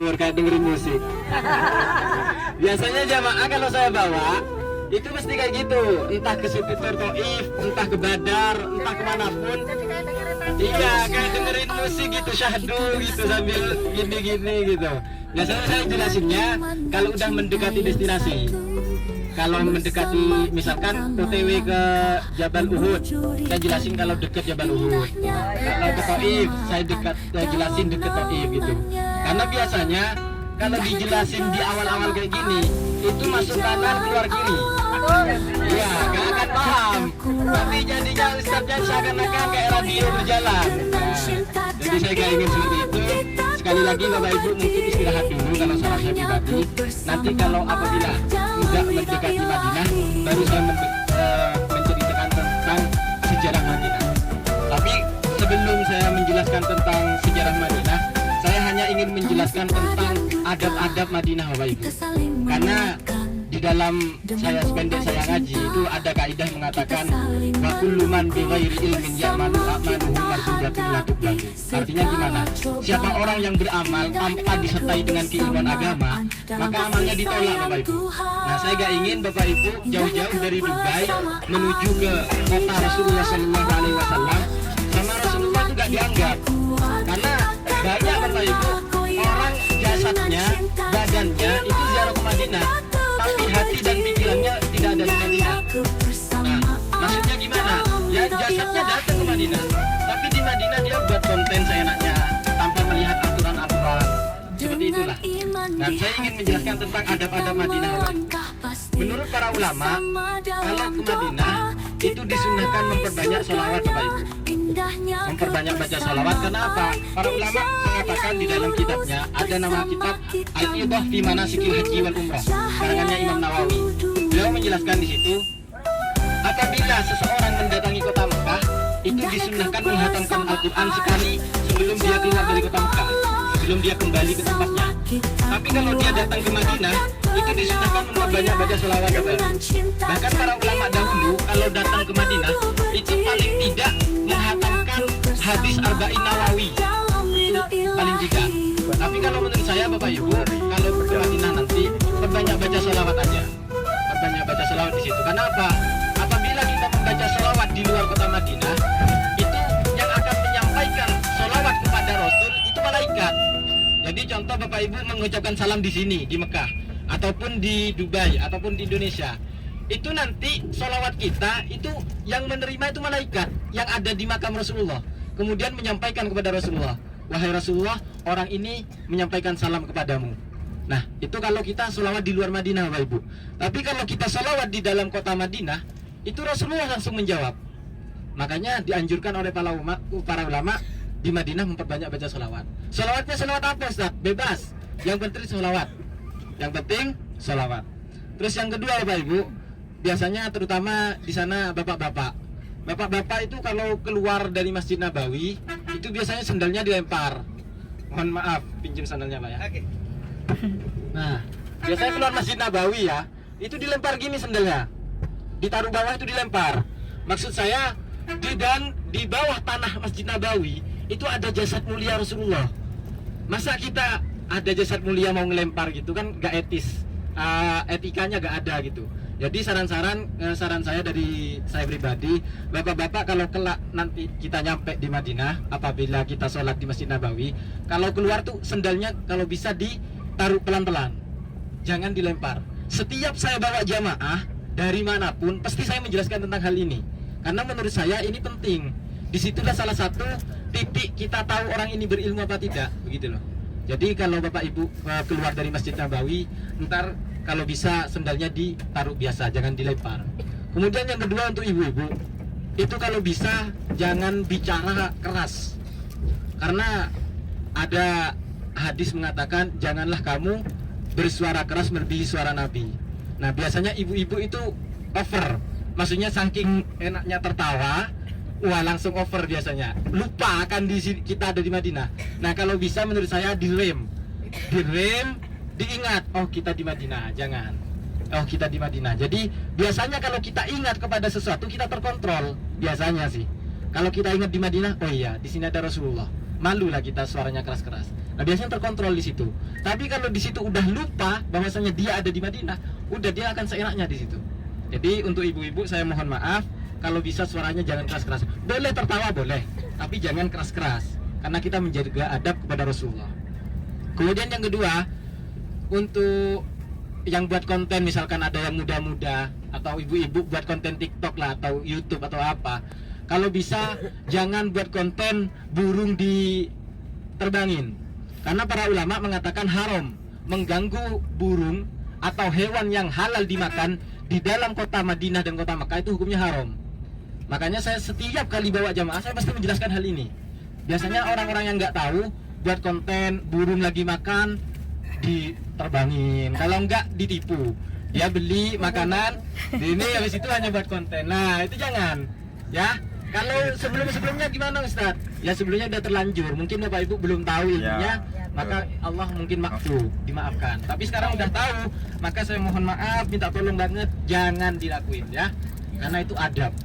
Kayak dengerin musik. Biasanya jamaah kalau saya bawa itu mesti kayak gitu, entah ke Siti Taif, entah ke Badar, entah kemanapun. Iya, kayak dengerin musik gitu, syahdu gitu sambil gini-gini gitu. Biasanya saya jelasinnya kalau udah mendekati destinasi. Kalau mendekati misalkan OTW ke Jabal Uhud, saya jelasin kalau dekat Jabal Uhud. Kalau ke Taif, saya jelasin dekat Taif gitu. Karena biasanya kalau dijelasin di awal-awal kayak gini, itu masuk kanan keluar kiri. Iya, gak akan paham. Tapi jadinya ustadznya seakan-akan kayak radio berjalan. Nah, jadi saya gak ingin seperti itu. Sekali lagi Bapak Ibu mungkin istirahat dulu kalau saran saya pribadi. Nanti kalau apabila sudah mendekati Madinah, baru saya menceritakan tentang sejarah Madinah. Tapi sebelum saya menjelaskan tentang sejarah Madinah, saya hanya ingin menjelaskan tentang adab-adab Madinah Bapak Ibu. Karena di dalam saya ngaji itu ada kaidah mengatakan wa kullu man bi ghairi ilmin ya'malu a'maluhu mardudatun la tuqbalu. Artinya gimana? Siapa orang yang beramal tanpa disertai dengan keilmuan agama, maka amalnya ditolak Bapak Ibu. Nah, saya gak ingin Bapak Ibu jauh-jauh dari Dubai menuju ke kota Rasulullah SAW sama Rasulullah itu gak dianggap. Karena banyak Bapak Ibu orang jasadnya, badannya itu ziarah ke Madinah, tapi hati dan pikirannya tidak ada di Madinah. Nah, maksudnya gimana? Ya jasadnya datang ke Madinah, tapi di Madinah dia buat konten seenaknya tanpa melihat aturan-aturan. Seperti itulah. Dan saya ingin menjelaskan tentang adab-adab Madinah. Menurut para ulama, kalau ke Madinah itu disunahkan memperbanyak sholawat Bapak Ibu. Memperbanyak baca sholawat. Kenapa? Para ulama mengatakan di dalam kitabnya ada nama kitab Al-Idah fi Manasikil Haji wal Umrah, karangannya Imam Nawawi. Beliau menjelaskan di situ, apabila seseorang mendatangi kota Mekah, itu disunahkan menghatamkan Al-Quran sekali sebelum dia keluar dari kota Mekah, sebelum dia kembali ke tempatnya. Tapi kalau dia datang ke Madinah, itu disunahkan memperbanyak baca sholawat. Bahkan para ulama dahulu kalau datang ke Madinah, itu paling tidak menghatamkan hadis Arba'in Nawawi, paling tidak. Tapi kalau menurut saya Bapak Ibu, kalau ke Madinah nanti perbanyak baca sholawat aja, perbanyak baca sholawat di situ. Karena apa? Apabila kita membaca sholawat di luar kota Madinah, itu yang akan menyampaikan sholawat kepada Rasul itu malaikat. Jadi contoh Bapak Ibu mengucapkan salam di sini di Mekah, ataupun di Dubai, ataupun di Indonesia, itu nanti sholawat kita itu yang menerima itu malaikat yang ada di makam Rasulullah, kemudian menyampaikan kepada Rasulullah, wahai Rasulullah, orang ini menyampaikan salam kepadamu. Nah, itu kalau kita sholawat di luar Madinah Bapak Ibu. Tapi kalau kita sholawat di dalam kota Madinah, itu Rasulullah langsung menjawab. Makanya dianjurkan oleh para ulama di Madinah memperbanyak baca sholawat. Sholawatnya sholawat apa Ustaz? Bebas. Yang penting sholawat. Yang penting sholawat. Terus yang kedua Bapak Ibu, biasanya terutama di sana bapak-bapak. Bapak-bapak itu kalau keluar dari Masjid Nabawi, itu biasanya sendalnya dilempar. Mohon maaf, pinjam sandalnya Pak ya. Oke. Nah, biasanya keluar Masjid Nabawi ya, itu dilempar gini sendalnya. Ditaruh bawah itu dilempar. Maksud saya, di bawah tanah Masjid Nabawi itu ada jasad mulia Rasulullah. Masa kita ada jasad mulia mau ngelempar gitu kan gak etis, etikanya gak ada gitu. Jadi saran saya dari saya pribadi, bapak-bapak kalau kelak nanti kita nyampe di Madinah, apabila kita sholat di Masjid Nabawi, kalau keluar tuh sendalnya kalau bisa ditaruh pelan-pelan, jangan dilempar. Setiap saya bawa jamaah dari manapun, pasti saya menjelaskan tentang hal ini, karena menurut saya ini penting. Disitulah salah satu titik kita tahu orang ini berilmu apa tidak, begitu loh. Jadi kalau Bapak Ibu keluar dari Masjid Nabawi, ntar kalau bisa sendalnya ditaruh biasa, jangan dilempar. Kemudian yang kedua untuk ibu-ibu, itu kalau bisa jangan bicara keras, karena ada hadis mengatakan janganlah kamu bersuara keras melebihi suara Nabi. Nah biasanya ibu-ibu itu over, maksudnya saking enaknya tertawa, wah langsung over biasanya, lupa akan kita ada di Madinah. Nah kalau bisa menurut saya direm, diingat, oh kita di Madinah, jangan, oh kita di Madinah. Jadi biasanya kalau kita ingat kepada sesuatu kita terkontrol, biasanya sih. Kalau kita ingat di Madinah, oh iya di sini ada Rasulullah, malulah kita suaranya keras-keras. Nah, biasanya terkontrol di situ. Tapi kalau di situ udah lupa bahwasanya dia ada di Madinah, udah dia akan seenaknya di situ. Jadi untuk ibu-ibu saya mohon maaf, kalau bisa suaranya jangan keras-keras. Boleh tertawa boleh, tapi jangan keras-keras, karena kita menjaga adab kepada Rasulullah. Kemudian yang kedua, untuk yang buat konten, misalkan ada yang muda-muda atau ibu-ibu buat konten TikTok lah atau YouTube atau apa, kalau bisa jangan buat konten burung diterbangin, karena para ulama mengatakan haram mengganggu burung atau hewan yang halal dimakan di dalam kota Madinah dan kota Makkah, itu hukumnya haram. Makanya saya setiap kali bawa jamaah saya pasti menjelaskan hal ini. Biasanya orang-orang yang nggak tahu buat konten burung lagi makan diterbangin, kalau nggak ditipu, ya beli makanan ini habis itu hanya buat konten. Nah itu jangan ya. Kalau sebelumnya gimana Ustadz? Ya sebelumnya udah terlanjur, mungkin Bapak Ibu belum tahu ilmunya, maka Allah mungkin dimaafkan. Tapi sekarang udah tahu, maka saya mohon maaf, minta tolong banget jangan dilakuin ya, karena itu adab.